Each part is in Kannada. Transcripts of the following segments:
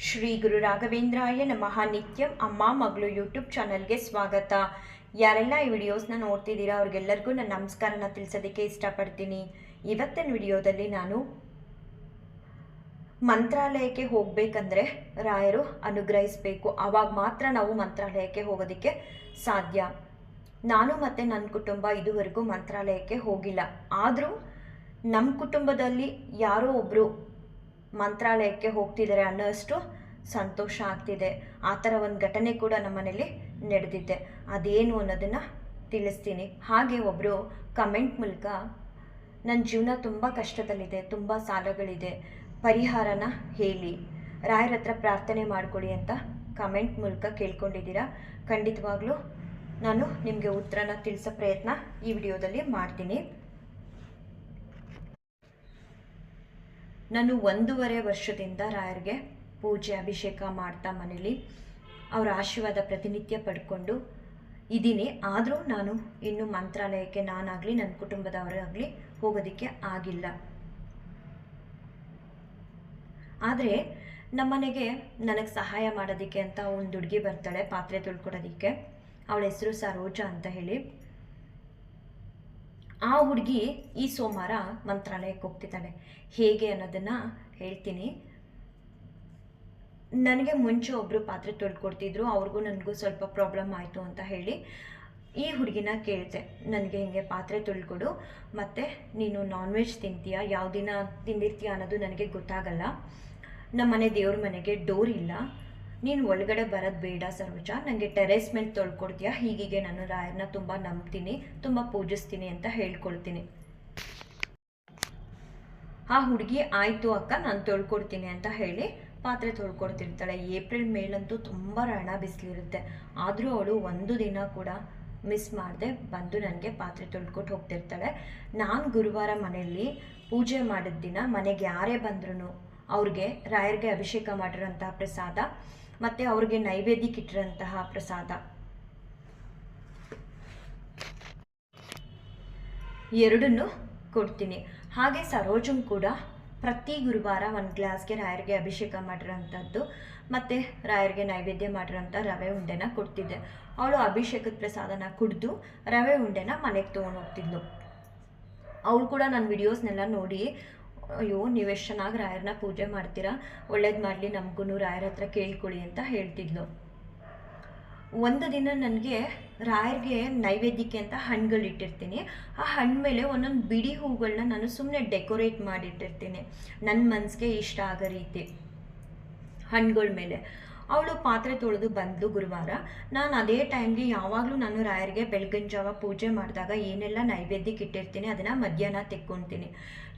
ಶ್ರೀ ಗುರು ರಾಘವೇಂದ್ರಾಯ ನಮಃ. ನಿತ್ಯಂ ಅಮ್ಮ ಮಗಳು ಯೂಟ್ಯೂಬ್ ಚಾನಲ್ಗೆ ಸ್ವಾಗತ. ಯಾರೆಲ್ಲ ಈ ವಿಡಿಯೋಸ್ನ ನೋಡ್ತಿದ್ದೀರಾ ಅವ್ರಿಗೆಲ್ಲರಿಗೂ ನಾನು ನಮಸ್ಕಾರನ ತಿಳಿಸೋದಕ್ಕೆ ಇಷ್ಟಪಡ್ತೀನಿ. ಇವತ್ತಿನ ವಿಡಿಯೋದಲ್ಲಿ ನಾನು ಮಂತ್ರಾಲಯಕ್ಕೆ ಹೋಗಬೇಕಂದ್ರೆ ರಾಯರು ಅನುಗ್ರಹಿಸಬೇಕು, ಆವಾಗ ಮಾತ್ರ ನಾವು ಮಂತ್ರಾಲಯಕ್ಕೆ ಹೋಗೋದಕ್ಕೆ ಸಾಧ್ಯ. ನಾನು ಮತ್ತು ನನ್ನ ಕುಟುಂಬ ಇದುವರೆಗೂ ಮಂತ್ರಾಲಯಕ್ಕೆ ಹೋಗಿಲ್ಲ. ಆದರೂ ನಮ್ಮ ಕುಟುಂಬದಲ್ಲಿ ಯಾರೋ ಒಬ್ಬರು ಮಂತ್ರಾಲಯಕ್ಕೆ ಹೋಗ್ತಿದ್ದಾರೆ ಅನ್ನೋಷ್ಟು ಸಂತೋಷ ಆಗ್ತಿದೆ. ಆ ಥರ ಒಂದು ಘಟನೆ ಕೂಡ ನಮ್ಮ ಮನೇಲಿ ನಡೆದಿದೆ. ಅದೇನು ಅನ್ನೋದನ್ನು ತಿಳಿಸ್ತೀನಿ. ಹಾಗೆ ಒಬ್ಬರು ಕಮೆಂಟ್ ಮೂಲಕ ನನ್ನ ಜೀವನ ತುಂಬ ಕಷ್ಟದಲ್ಲಿದೆ, ತುಂಬ ಸಾಲಗಳಿದೆ, ಪರಿಹಾರನ ಹೇಳಿ, ರಾಯರ ಹತ್ರ ಪ್ರಾರ್ಥನೆ ಮಾಡಿಕೊಡಿ ಅಂತ ಕಮೆಂಟ್ ಮೂಲಕ ಕೇಳ್ಕೊಂಡಿದ್ದೀರಾ. ಖಂಡಿತವಾಗ್ಲೂ ನಾನು ನಿಮಗೆ ಉತ್ತರನ ತಿಳಿಸೋ ಪ್ರಯತ್ನ ಈ ವಿಡಿಯೋದಲ್ಲಿ ಮಾಡ್ತೀನಿ. ನಾನು 1.5 ವರ್ಷದಿಂದ ರಾಯರಿಗೆ ಪೂಜೆ ಅಭಿಷೇಕ ಮಾಡ್ತಾ ಮನೇಲಿ ಅವರ ಆಶೀರ್ವಾದ ಪ್ರತಿನಿತ್ಯ ಪಡ್ಕೊಂಡು ಇದ್ದೀನಿ. ಆದರೂ ನಾನು ಇನ್ನು ಮಂತ್ರಾಲಯಕ್ಕೆ ನಾನಾಗಲಿ ನನ್ನ ಕುಟುಂಬದವರಾಗಲಿ ಹೋಗೋದಕ್ಕೆ ಆಗಿಲ್ಲ. ಆದರೆ ನಮ್ಮನೆಗೆ ನನಗೆ ಸಹಾಯ ಮಾಡೋದಕ್ಕೆ ಅಂತ ಒಂದು ಹುಡುಗಿ ಬರ್ತಾಳೆ ಪಾತ್ರೆ ತೊಳ್ಕೊಡೋದಕ್ಕೆ. ಅವಳ ಹೆಸರು ಸರೋಜಾ ಅಂತ ಹೇಳಿ. ಆ ಹುಡುಗಿ ಈ ಸೋಮವಾರ ಮಂತ್ರಾಲಯಕ್ಕೆ ಹೋಗ್ತಿದ್ದಾಳೆ. ಹೇಗೆ ಅನ್ನೋದನ್ನು ಹೇಳ್ತೀನಿ. ನನಗೆ ಮುಂಚೆ ಒಬ್ಬರು ಪಾತ್ರೆ ತೊಳ್ಕೊಡ್ತಿದ್ರು, ಅವ್ರಿಗೂ ನನಗೂ ಸ್ವಲ್ಪ ಪ್ರಾಬ್ಲಮ್ ಆಯಿತು ಅಂತ ಹೇಳಿ ಈ ಹುಡುಗಿನ ಕೇಳಿದೆ, ನನಗೆ ಹಿಂಗೆ ಪಾತ್ರೆ ತೊಳ್ಕೊಡು, ಮತ್ತು ನೀನು ನಾನ್ ವೆಜ್ ತಿಂತೀಯಾ, ಯಾವ ದಿನ ತಿಂದಿರ್ತೀಯ ಅನ್ನೋದು ನನಗೆ ಗೊತ್ತಾಗಲ್ಲ, ನಮ್ಮ ಮನೆ ದೇವ್ರ ಮನೆಗೆ ಡೋರ್ ಇಲ್ಲ, ನೀನು ಒಳಗಡೆ ಬರೋದು ಬೇಡ ಸರೋಜಾ, ನನಗೆ ಟೆರೆಸ್ ಮೇಲೆ ತೊಳ್ಕೊಡ್ತೀಯಾ, ಹೀಗೆ ನಾನು ರಾಯರನ್ನ ತುಂಬ ನಂಬ್ತೀನಿ, ತುಂಬ ಪೂಜಿಸ್ತೀನಿ ಅಂತ ಹೇಳ್ಕೊಳ್ತೀನಿ. ಆ ಹುಡುಗಿ ಆಯಿತು ಅಕ್ಕ ನಾನು ತೊಳ್ಕೊಡ್ತೀನಿ ಅಂತ ಹೇಳಿ ಪಾತ್ರೆ ತೊಳ್ಕೊಡ್ತಿರ್ತಾಳೆ. ಏಪ್ರಿಲ್ ಮೇಲಂತೂ ತುಂಬ ರಣ ಬಿಸಿಲಿರುತ್ತೆ. ಆದರೂ ಅವಳು ಒಂದು ದಿನ ಕೂಡ ಮಿಸ್ ಮಾಡದೆ ಬಂದು ನನಗೆ ಪಾತ್ರೆ ತೊಳ್ಕೊಟ್ಟು ಹೋಗ್ತಿರ್ತಾಳೆ. ನಾನು ಗುರುವಾರ ಮನೆಯಲ್ಲಿ ಪೂಜೆ ಮಾಡಿದ ದಿನ ಮನೆಗೆ ಯಾರೇ ಬಂದ್ರೂ ಅವ್ರಿಗೆ ರಾಯರಿಗೆ ಅಭಿಷೇಕ ಮಾಡಿರೋಂತಹ ಪ್ರಸಾದ ಮತ್ತು ಅವ್ರಿಗೆ ನೈವೇದ್ಯಕ್ಕೆ ಇಟ್ಟಿರೋಂತಹ ಪ್ರಸಾದ ಎರಡನ್ನೂ ಕೊಡ್ತೀನಿ. ಹಾಗೆ ಸರೋಜನ್ ಕೂಡ ಪ್ರತಿ ಗುರುವಾರ ಒಂದು ಗ್ಲಾಸ್ಗೆ ರಾಯರಿಗೆ ಅಭಿಷೇಕ ಮಾಡಿರೋಂಥದ್ದು ಮತ್ತು ರಾಯರಿಗೆ ನೈವೇದ್ಯ ಮಾಡಿರೋಂಥ ರವೆ ಉಂಡೆನ ಕೊಡ್ತಿದ್ದೆ. ಅವಳು ಅಭಿಷೇಕದ ಪ್ರಸಾದನ ಕುಡಿದು ರವೆ ಉಂಡೆನ ಮನೆಗೆ ತೊಗೊಂಡು ಹೋಗ್ತಿದ್ಲು. ಅವಳು ಕೂಡ ನನ್ನ ವಿಡಿಯೋಸ್ನೆಲ್ಲ ನೋಡಿ, ಅಯ್ಯೋ ನೀವೆಷ್ಟು ಚೆನ್ನಾಗಿ ರಾಯರನ್ನ ಪೂಜೆ ಮಾಡ್ತೀರಾ, ಒಳ್ಳೇದು ಮಾಡಲಿ, ನಮಗೂ ರಾಯರ ಹತ್ರ ಕೇಳ್ಕೊಳ್ಳಿ ಅಂತ ಹೇಳ್ತಿದ್ಲು. ಒಂದು ದಿನ ನನಗೆ ರಾಯರಿಗೆ ನೈವೇದ್ಯಕ್ಕೆ ಅಂತ ಹಣ್ಣುಗಳಿಟ್ಟಿರ್ತೀನಿ. ಆ ಹಣ್ಣು ಮೇಲೆ ಒಂದೊಂದು ಬಿಡಿ ಹೂಗಳನ್ನ ನಾನು ಸುಮ್ಮನೆ ಡೆಕೋರೇಟ್ ಮಾಡಿಟ್ಟಿರ್ತೀನಿ ನನ್ನ ಮನಸ್ಸಿಗೆ ಇಷ್ಟ ಆಗೋ ರೀತಿ ಹಣ್ಣುಗಳ ಮೇಲೆ. ಅವಳು ಪಾತ್ರೆ ತೊಳೆದು ಬಂದಳು ಗುರುವಾರ. ನಾನು ಅದೇ ಟೈಮ್ಗೆ ಯಾವಾಗಲೂ ನಾನು ರಾಯರಿಗೆ ಬೆಳಗಿನ ಜಾವ ಪೂಜೆ ಮಾಡಿದಾಗ ಏನೆಲ್ಲ ನೈವೇದ್ಯಕ್ಕೆ ಇಟ್ಟಿರ್ತೀನಿ ಅದನ್ನು ಮಧ್ಯಾಹ್ನ ತೆಕ್ಕೊತೀನಿ.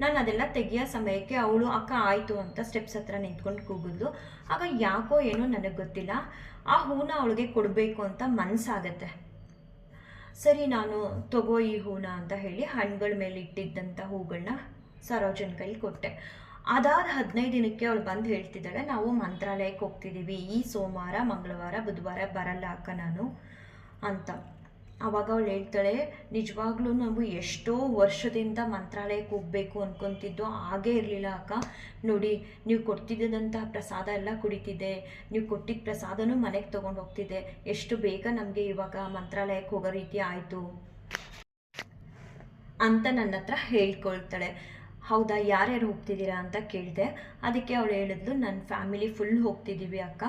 ನಾನು ಅದೆಲ್ಲ ತೆಗಿಯೋ ಸಮಯಕ್ಕೆ ಅವಳು ಅಕ್ಕ ಆಯಿತು ಅಂತ ಸ್ಟೆಪ್ಸ್ ಹತ್ರ ನಿಂತ್ಕೊಂಡು ಕೂಗಿದ್ಲು. ಆಗ ಯಾಕೋ ಏನೋ ನನಗೆ ಗೊತ್ತಿಲ್ಲ, ಆ ಹೂನ ಅವಳಿಗೆ ಕೊಡಬೇಕು ಅಂತ ಮನಸ್ಸಾಗತ್ತೆ. ಸರಿ ನಾನು ತಗೋ ಈ ಹೂನ ಅಂತ ಹೇಳಿ ಹಣ್ಣುಗಳ ಮೇಲೆ ಇಟ್ಟಿದ್ದಂಥ ಹೂಗಳನ್ನ ಸರೋಜನ ಕೈಲಿ ಕೊಟ್ಟೆ. ಅದಾದ 15 ದಿನಕ್ಕೆ ಅವಳು ಬಂದು ಹೇಳ್ತಿದ್ದಾಳೆ, ನಾವು ಮಂತ್ರಾಲಯಕ್ಕೆ ಹೋಗ್ತಿದ್ದೀವಿ, ಈ ಸೋಮವಾರ ಮಂಗಳವಾರ ಬುಧವಾರ ಬರಲ್ಲ ಅಕ್ಕ ನಾನು ಅಂತ. ಆವಾಗ ಅವಳು ಹೇಳ್ತಾಳೆ, ನಿಜವಾಗ್ಲೂ ನಾವು ಎಷ್ಟೋ ವರ್ಷದಿಂದ ಮಂತ್ರಾಲಯಕ್ಕೆ ಹೋಗಬೇಕು ಅಂದ್ಕೊತಿದ್ದು, ಹಾಗೇ ಇರಲಿಲ್ಲ ಅಕ್ಕ, ನೋಡಿ ನೀವು ಕೊಡ್ತಿದ್ದಂತಹ ಪ್ರಸಾದ ಎಲ್ಲ ಕುಡಿತಿದ್ದೆ, ನೀವು ಕೊಟ್ಟಿದ್ದ ಪ್ರಸಾದನೂ ಮನೆಗೆ ತೊಗೊಂಡು ಹೋಗ್ತಿದ್ದೆ, ಎಷ್ಟು ಬೇಗ ನಮಗೆ ಇವಾಗ ಮಂತ್ರಾಲಯಕ್ಕೆ ಹೋಗೋ ರೀತಿ ಆಯಿತು ಅಂತ ನನ್ನ ಹತ್ರ ಹೇಳ್ಕೊಳ್ತಾಳೆ. ಹೌದಾ, ಯಾರ್ಯಾರು ಹೋಗ್ತಿದ್ದೀರಾ ಅಂತ ಕೇಳಿದೆ. ಅದಕ್ಕೆ ಅವಳು ಹೇಳಿದ್ಲು, ನನ್ನ ಫ್ಯಾಮಿಲಿ ಫುಲ್ ಹೋಗ್ತಿದ್ದೀವಿ ಅಕ್ಕ,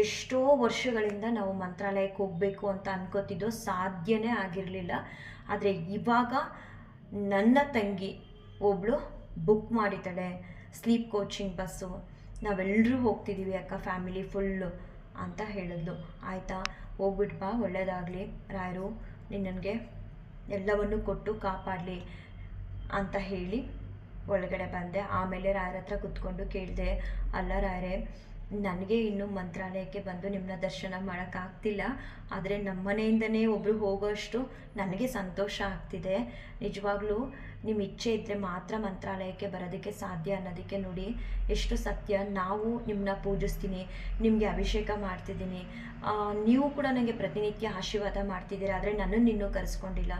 ಎಷ್ಟೋ ವರ್ಷಗಳಿಂದ ನಾವು ಮಂತ್ರಾಲಯಕ್ಕೆ ಹೋಗಬೇಕು ಅಂತ ಅನ್ಕೋತಿದ್ದೋ, ಸಾಧ್ಯನೇ ಆಗಿರಲಿಲ್ಲ. ಆದರೆ ಇವಾಗ ನನ್ನ ತಂಗಿ ಒಬ್ಬಳು ಬುಕ್ ಮಾಡಿದ್ದಾಳೆ ಸ್ಲೀಪ್ ಕೋಚಿಂಗ್ ಬಸ್ಸು, ನಾವೆಲ್ಲರೂ ಹೋಗ್ತಿದ್ದೀವಿ ಅಕ್ಕ ಫ್ಯಾಮಿಲಿ ಫುಲ್ಲು ಅಂತ ಹೇಳಿದ್ಲು. ಆಯಿತಾ, ಹೋಗ್ಬಿಟ್ಟು ಬಾ, ಒಳ್ಳೆಯದಾಗಲಿ, ರಾಯರು ನನಗೆ ಎಲ್ಲವನ್ನೂ ಕೊಟ್ಟು ಕಾಪಾಡಲಿ ಅಂತ ಹೇಳಿ ಒಳಗಡೆ ಬಂದೆ. ಆಮೇಲೆ ರಾಯರ ಹತ್ರ ಕೂತ್ಕೊಂಡು ಕೇಳಿದೆ, ಅಲ್ಲ ರಾಯರೇ, ನನಗೆ ಇನ್ನೂ ಮಂತ್ರಾಲಯಕ್ಕೆ ಬಂದು ನಿಮ್ಮನ್ನ ದರ್ಶನ ಮಾಡೋಕ್ಕಾಗ್ತಿಲ್ಲ, ಆದರೆ ನಮ್ಮ ಮನೆಯಿಂದನೇ ಒಬ್ಬರು ಹೋಗೋಷ್ಟು ನನಗೆ ಸಂತೋಷ ಆಗ್ತಿದೆ. ನಿಜವಾಗ್ಲೂ ನಿಮ್ಮ ಇಚ್ಛೆ ಇದ್ದರೆ ಮಾತ್ರ ಮಂತ್ರಾಲಯಕ್ಕೆ ಬರೋದಕ್ಕೆ ಸಾಧ್ಯ ಅನ್ನೋದಕ್ಕೆ ನೋಡಿ ಎಷ್ಟು ಸತ್ಯ. ನಾವು ನಿಮ್ಮನ್ನ ಪೂಜಿಸ್ತೀನಿ, ನಿಮಗೆ ಅಭಿಷೇಕ ಮಾಡ್ತಿದ್ದೀನಿ, ನೀವು ಕೂಡ ನನಗೆ ಪ್ರತಿನಿತ್ಯ ಆಶೀರ್ವಾದ ಮಾಡ್ತಿದ್ದೀರಾ, ಆದರೆ ನನ್ನನ್ನು ಇನ್ನೂ ಕರೆಸ್ಕೊಂಡಿಲ್ಲ.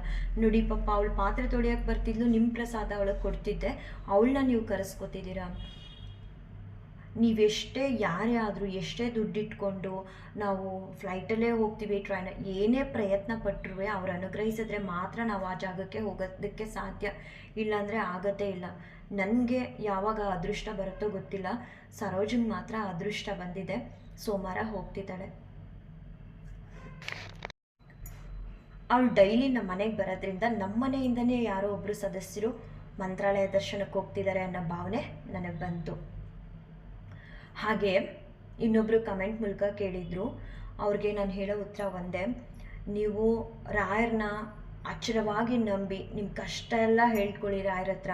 ನೋಡಿ ಪಾಪ ಅವಳು ಪಾತ್ರೆ ತೊಳೆಯೋಕ್ಕೆ ಬರ್ತಿದ್ಲು, ನಿಮ್ಮ ಪ್ರಸಾದ ಅವಳಿಗೆ ಕೊಡ್ತಿದ್ದೆ, ಅವಳನ್ನ ನೀವು ಕರೆಸ್ಕೊತಿದ್ದೀರಾ. ನೀವೆಷ್ಟೇ ಯಾರೇ ಆದರೂ ಎಷ್ಟೇ ದುಡ್ಡಿಟ್ಕೊಂಡು ನಾವು ಫ್ಲೈಟಲ್ಲೇ ಹೋಗ್ತೀವಿ, ಏನೇ ಪ್ರಯತ್ನ ಪಟ್ಟರು ಅವ್ರು ಅನುಗ್ರಹಿಸಿದ್ರೆ ಮಾತ್ರ ನಾವು ಆ ಜಾಗಕ್ಕೆ ಹೋಗೋದಕ್ಕೆ ಸಾಧ್ಯ, ಇಲ್ಲಾಂದರೆ ಆಗದೇ ಇಲ್ಲ. ನನಗೆ ಯಾವಾಗ ಅದೃಷ್ಟ ಬರುತ್ತೋ ಗೊತ್ತಿಲ್ಲ, ಸರೋಜಂಗೆ ಮಾತ್ರ ಅದೃಷ್ಟ ಬಂದಿದೆ. ಸೋಮವಾರ ಹೋಗ್ತಿದ್ದಾಳೆ. ಅವಳು ಡೈಲಿ ನಮ್ಮ ಮನೆಗೆ ಬರೋದ್ರಿಂದ ನಮ್ಮ ಮನೆಯಿಂದನೇ ಯಾರೋ ಒಬ್ಬರು ಸದಸ್ಯರು ಮಂತ್ರಾಲಯ ದರ್ಶನಕ್ಕೆ ಹೋಗ್ತಿದ್ದಾರೆ ಅನ್ನೋ ಭಾವನೆ ನನಗೆ ಬಂತು. ಹಾಗೆ ಇನ್ನೊಬ್ಬರು ಕಮೆಂಟ್ ಮೂಲಕ ಕೇಳಿದರು. ಅವ್ರಿಗೆ ನಾನು ಹೇಳೋ ಉತ್ತರ ಒಂದೇ, ನೀವು ರಾಯರನ್ನ ಅಚಲವಾಗಿ ನಂಬಿ ನಿಮ್ಮ ಕಷ್ಟ ಎಲ್ಲ ಹೇಳ್ಕೊಳ್ಳಿ ರಾಯರ ಹತ್ರ.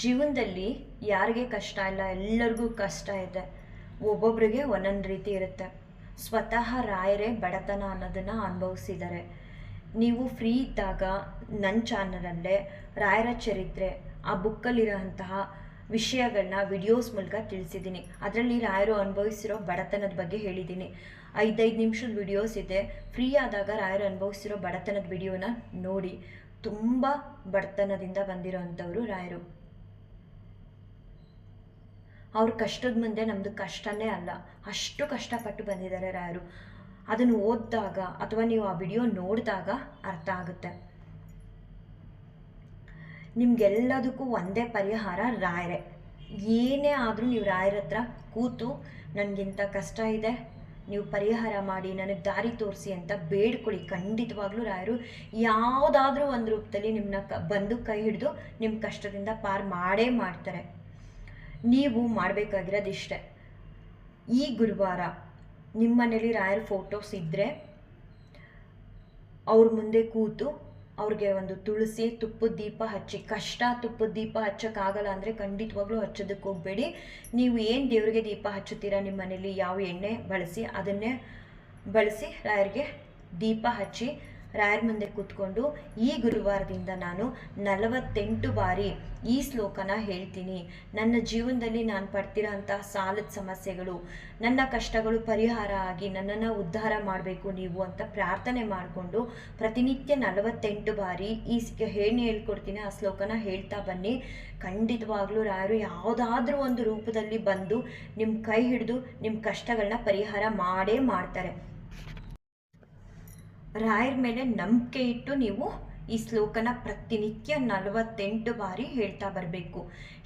ಜೀವನದಲ್ಲಿ ಯಾರಿಗೆ ಕಷ್ಟ ಇಲ್ಲ, ಎಲ್ಲರಿಗೂ ಕಷ್ಟ ಇದೆ. ಒಬ್ಬೊಬ್ರಿಗೆ ಒಂದೊಂದು ರೀತಿ ಇರುತ್ತೆ. ಸ್ವತಃ ರಾಯರೇ ಬಡತನ ಅನ್ನೋದನ್ನು ಅನುಭವಿಸಿದ್ದಾರೆ. ನೀವು ಫ್ರೀ ಇದ್ದಾಗ ನನ್ನ ಚಾನಲಲ್ಲೇ ರಾಯರ ಚರಿತ್ರೆ, ಆ ಬುಕ್ಕಲ್ಲಿರೋಂತಹ ವಿಷಯಗಳನ್ನ ವಿಡಿಯೋಸ್ ಮೂಲಕ ತಿಳಿಸಿದ್ದೀನಿ. ಅದರಲ್ಲಿ ರಾಯರು ಅನುಭವಿಸಿರೋ ಬಡತನದ ಬಗ್ಗೆ ಹೇಳಿದ್ದೀನಿ. 5 ನಿಮಿಷದ ವಿಡಿಯೋಸ್ ಇದೆ. ಫ್ರೀ ಆದಾಗ ರಾಯರು ಅನುಭವಿಸಿರೋ ಬಡತನದ ವಿಡಿಯೋನ ನೋಡಿ. ತುಂಬ ಬಡತನದಿಂದ ಬಂದಿರೋ ಅಂಥವ್ರು ರಾಯರು. ಅವ್ರ ಕಷ್ಟದ ಮುಂದೆ ನಮ್ಮದು ಕಷ್ಟನೇ ಅಲ್ಲ, ಅಷ್ಟು ಕಷ್ಟಪಟ್ಟು ಬಂದಿದ್ದಾರೆ ರಾಯರು. ಅದನ್ನು ಓದಿದಾಗ ಅಥವಾ ನೀವು ಆ ವಿಡಿಯೋ ನೋಡಿದಾಗ ಅರ್ಥ ಆಗುತ್ತೆ. ನಿಮಗೆಲ್ಲದಕ್ಕೂ ಒಂದೇ ಪರಿಹಾರ ರಾಯರೇ. ಏನೇ ಆದರೂ ನೀವು ರಾಯರ ಹತ್ರ ಕೂತು ನನಗಿಂತ ಕಷ್ಟ ಇದೆ, ನೀವು ಪರಿಹಾರ ಮಾಡಿ, ನನಗೆ ದಾರಿ ತೋರಿಸಿ ಅಂತ ಬೇಡ್ಕೊಳ್ಳಿ. ಖಂಡಿತವಾಗ್ಲೂ ರಾಯರು ಯಾವುದಾದ್ರೂ ಒಂದು ರೂಪದಲ್ಲಿ ನಿಮ್ಮನ್ನ ಬಂದು ಕೈ ಹಿಡಿದು ನಿಮ್ಮ ಕಷ್ಟದಿಂದ ಪಾರು ಮಾಡೇ ಮಾಡ್ತಾರೆ. ನೀವು ಮಾಡಬೇಕಾಗಿರೋದಿಷ್ಟೇ, ಈ ಗುರುವಾರ ನಿಮ್ಮ ಮನೇಲಿ ರಾಯರ ಫೋಟೋಸ್ ಇದ್ದರೆ ಅವ್ರ ಮುಂದೆ ಕೂತು ಅವ್ರಿಗೆ ಒಂದು ತುಳಸಿ ತುಪ್ಪದ ದೀಪ ಹಚ್ಚಿ. ಕಷ್ಟ ತುಪ್ಪದ ದೀಪ ಹಚ್ಚೋಕ್ಕಾಗಲ್ಲ ಅಂದರೆ ಖಂಡಿತವಾಗ್ಲೂ ಹಚ್ಚೋದಕ್ಕೆ ಹೋಗಬೇಡಿ. ನೀವು ಏನು ದೇವರಿಗೆ ದೀಪ ಹಚ್ಚುತ್ತೀರಾ ನಿಮ್ಮ ಮನೇಲಿ ಯಾವ ಎಣ್ಣೆ ಬಳಸಿ ಅದನ್ನೇ ಬಳಸಿ ರಾಯರಿಗೆ ದೀಪ ಹಚ್ಚಿ ರಾಯರ ಮುಂದೆ ಕೂತ್ಕೊಂಡು ಈ ಗುರುವಾರದಿಂದ ನಾನು 48 ಬಾರಿ ಈ ಶ್ಲೋಕನ ಹೇಳ್ತೀನಿ. ನನ್ನ ಜೀವನದಲ್ಲಿ ನಾನು ಪಡ್ತಿರೋ ಅಂತಹ ಸಾಲದ ಸಮಸ್ಯೆಗಳು, ನನ್ನ ಕಷ್ಟಗಳು ಪರಿಹಾರ ಆಗಿ ನನ್ನನ್ನು ಉದ್ಧಾರ ಮಾಡಬೇಕು ನೀವು ಅಂತ ಪ್ರಾರ್ಥನೆ ಮಾಡಿಕೊಂಡು ಪ್ರತಿನಿತ್ಯ 48 ಬಾರಿ ಈ ಹೇಳ್ಕೊಡ್ತೀನಿ, ಆ ಶ್ಲೋಕನ ಹೇಳ್ತಾ ಬನ್ನಿ. ಖಂಡಿತವಾಗ್ಲೂ ರಾಯರು ಯಾವುದಾದ್ರೂ ಒಂದು ರೂಪದಲ್ಲಿ ಬಂದು ನಿಮ್ಮ ಕೈ ಹಿಡಿದು ನಿಮ್ಮ ಕಷ್ಟಗಳನ್ನ ಪರಿಹಾರ ಮಾಡೇ ಮಾಡ್ತಾರೆ. ರಾಯರ ಮೇಲೆ ನಂಬಿಕೆ ಇಟ್ಟು ನೀವು ಈ ಶ್ಲೋಕನ ಪ್ರತಿನಿತ್ಯ 48 ಬಾರಿ ಹೇಳ್ತಾ ಬರಬೇಕು.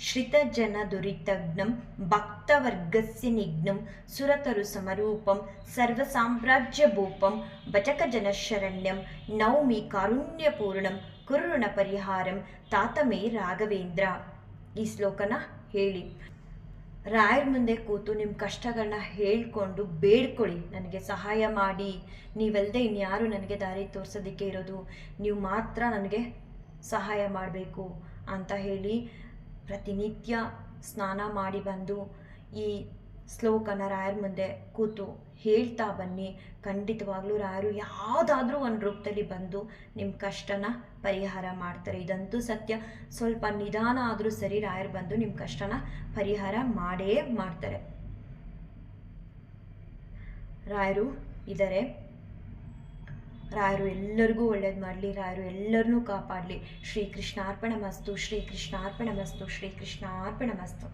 ಶ್ರಿತ ಜನ ದುರಿತಗ್ನಂ ಭಕ್ತವರ್ಗಸ್ಯ ನಿಘ್ನಂ ಸುರತರು ಸಮರೂಪಂ ಸರ್ವ ಸಾಮ್ರಾಜ್ಯ ಭೂಪಂ ಭಜಕ ಜನಶರಣ್ಯಂ ನೌಮಿ ಕಾರುಣ್ಯಪೂರ್ಣಂ ಕುರುಣ ಪರಿಹಾರಂ ತಾತಮೇ ರಾಘವೇಂದ್ರ. ಈ ಶ್ಲೋಕನ ಹೇಳಿ ರಾಯರ ಮುಂದೆ ಕೂತು ನಿಮ್ಮ ಕಷ್ಟಗಳನ್ನ ಹೇಳ್ಕೊಂಡು ಬೇಡ್ಕೊಳ್ಳಿ, ನನಗೆ ಸಹಾಯ ಮಾಡಿ, ನೀವಲ್ಲದೆ ಇನ್ಯಾರು ನನಗೆ ದಾರಿ ತೋರಿಸೋದಕ್ಕೆ ಇರೋದು, ನೀವು ಮಾತ್ರ ನನಗೆ ಸಹಾಯ ಮಾಡಬೇಕು ಅಂತ ಹೇಳಿ ಪ್ರತಿನಿತ್ಯ ಸ್ನಾನ ಮಾಡಿ ಬಂದು ಈ ಶ್ಲೋಕನ ರಾಯರ ಮುಂದೆ ಕೂತು ಹೇಳ್ತಾ ಬನ್ನಿ. ಖಂಡಿತವಾಗ್ಲೂ ರಾಯರು ಯಾವುದಾದ್ರೂ ಒಂದು ರೂಪದಲ್ಲಿ ಬಂದು ನಿಮ್ಮ ಕಷ್ಟನ ಪರಿಹಾರ ಮಾಡ್ತಾರೆ. ಇದಂತೂ ಸತ್ಯ. ಸ್ವಲ್ಪ ನಿಧಾನ ಆದರೂ ಸರಿ ರಾಯರು ಬಂದು ನಿಮ್ಮ ಕಷ್ಟನ ಪರಿಹಾರ ಮಾಡೇ ಮಾಡ್ತಾರೆ. ರಾಯರು ಇದ್ದಾರೆ. ರಾಯರು ಎಲ್ಲರಿಗೂ ಒಳ್ಳೇದು ಮಾಡಲಿ, ರಾಯರು ಎಲ್ಲರನ್ನೂ ಕಾಪಾಡಲಿ. ಶ್ರೀಕೃಷ್ಣಾರ್ಪಣಮಸ್ತು, ಶ್ರೀಕೃಷ್ಣಾರ್ಪಣಮಸ್ತು, ಶ್ರೀಕೃಷ್ಣಾರ್ಪಣಮಸ್ತು.